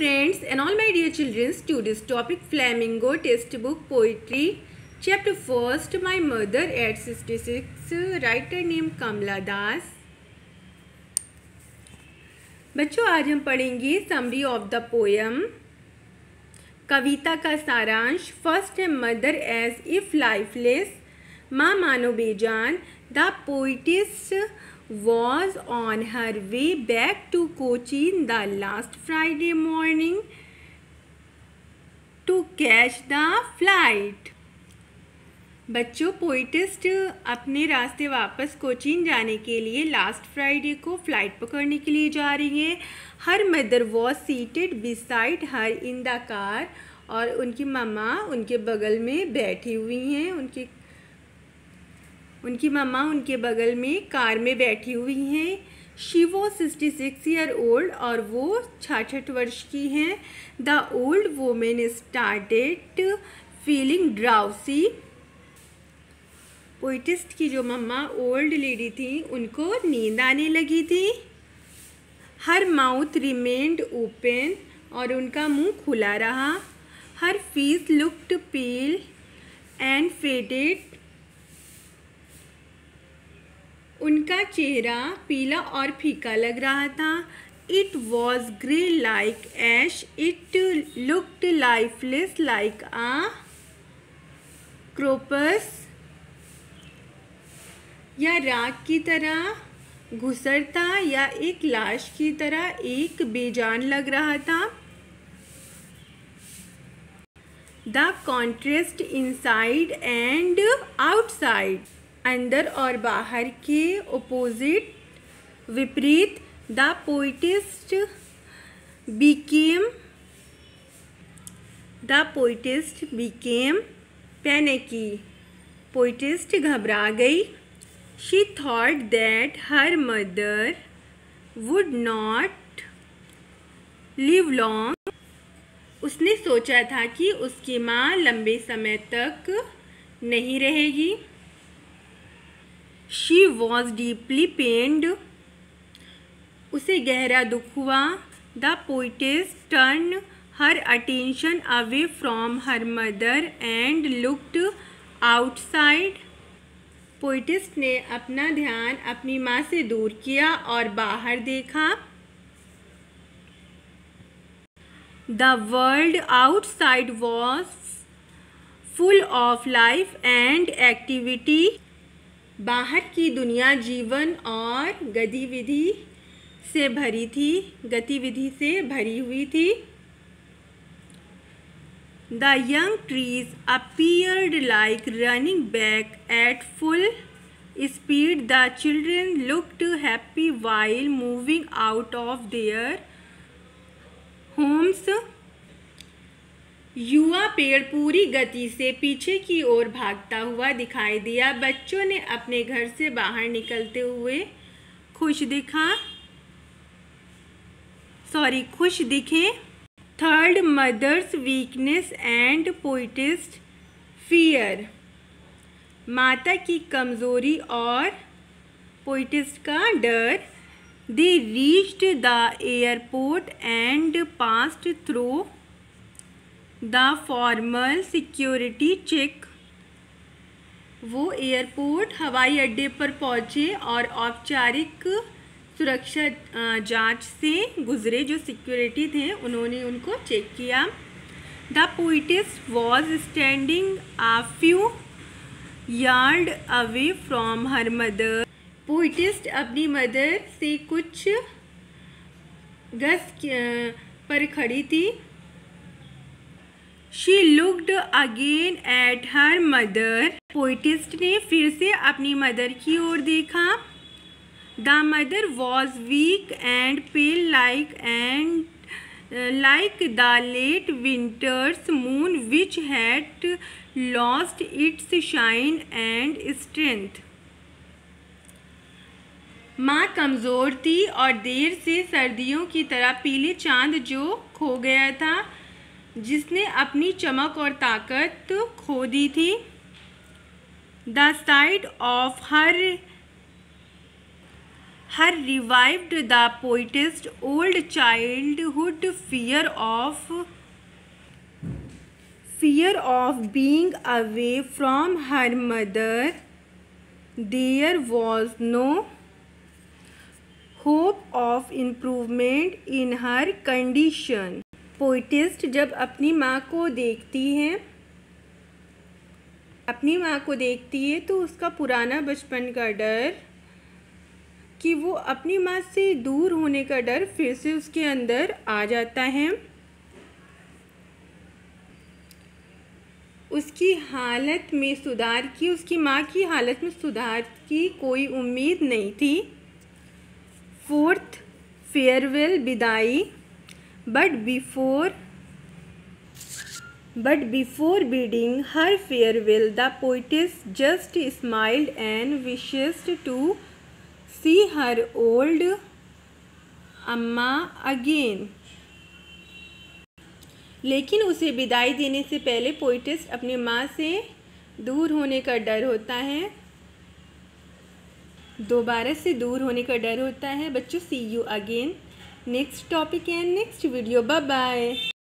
friends and all my dear children, today's topic Flamingo textbook poetry chapter 1st. My mother at 66, writer name कमला दास। बच्चों आज हम पढ़ेंगे summary of the poem, कविता का सारांश। First है mother as if lifeless, माँ मानो बेजान। The poetess was on her way back to Cochin the last Friday morning to catch the flight। बच्चों पोइटिस्ट अपने रास्ते वापस कोचीन जाने के लिए लास्ट फ्राइडे को फ्लाइट पकड़ने के लिए जा रही है। Her mother was seated beside her in the car, और उनकी मम्मा उनके बगल में बैठी हुई हैं। उनकी मम्मा उनके बगल में कार में बैठी हुई हैं। शी वो 66 ईयर ओल्ड, और वो 66 वर्ष की हैं। The old women started feeling drowsy. Poetess की जो मम्मा ओल्ड लेडी थी उनको नींद आने लगी थी। हर माउथ रिमेन्ड ओपन, और उनका मुंह खुला रहा। Her face looked pale and faded, उनका चेहरा पीला और फीका लग रहा था। It was grey like ash, it looked lifeless like a corpse. या राख की तरह घुसरता या एक लाश की तरह एक बेजान लग रहा था। The contrast inside and outside, अंदर और बाहर के ओपोजिट विपरीत। द पोइटिस्ट बिकेम पैनिकी, पोइटिस्ट घबरा गई। She thought that her mother would not live long, उसने सोचा था कि उसकी माँ लंबे समय तक नहीं रहेगी। She was deeply pained, उसे गहरा दुख हुआ। The poetess turned her attention away from her mother and looked outside। पोइटिस्ट ने अपना ध्यान अपनी माँ से दूर किया और बाहर देखा। The world outside was full of life and activity। बाहर की दुनिया जीवन और गतिविधि से भरी हुई थी। The young trees appeared like running back at full speed. The children looked happy while moving out of their homes. युवा पेड़ पूरी गति से पीछे की ओर भागता हुआ दिखाई दिया। बच्चों ने अपने घर से बाहर निकलते हुए खुश दिखे। Third mother's weakness and poetess fear, माता की कमजोरी और पोइटिस्ट का डर। They reached the airport and passed through the formal security check. वो एयरपोर्ट हवाई अड्डे पर पहुँचे और औपचारिक सुरक्षा जांच से गुजरे। जो सिक्योरिटी थे उन्होंने उनको चेक किया। The poetess was standing a few yards away from her mother. Poetess अपनी मदर से कुछ गज पर खड़ी थी। She looked again at her mother। पोइटिस्ट ने फिर से अपनी मदर की ओर देखा। The mother was weak and pale like the late winter's moon which had lost its shine and strength। माँ कमज़ोर थी और देर से सर्दियों की तरह पीले चांद जो खो गया था, जिसने अपनी चमक और ताकत खो दी थी। The side of her revived the poet's old childhood fear of being away from her mother. There was no hope of improvement in her condition. पोइटिस्ट जब अपनी माँ को देखती है तो उसका पुराना बचपन का डर कि वो अपनी माँ से दूर होने का डर फिर से उसके अंदर आ जाता है। उसकी माँ की हालत में सुधार की कोई उम्मीद नहीं थी। फोर्थ, फेयरवेल, विदाई। But before bidding her farewell, the poetess just smiled and wished to see her old अम्मा again. लेकिन उसे विदाई देने से पहले पोइटिस्ट अपनी माँ से दूर होने का डर होता है, दोबारा से दूर होने का डर होता है। बच्चों, see you again next topic and next video. Bye bye.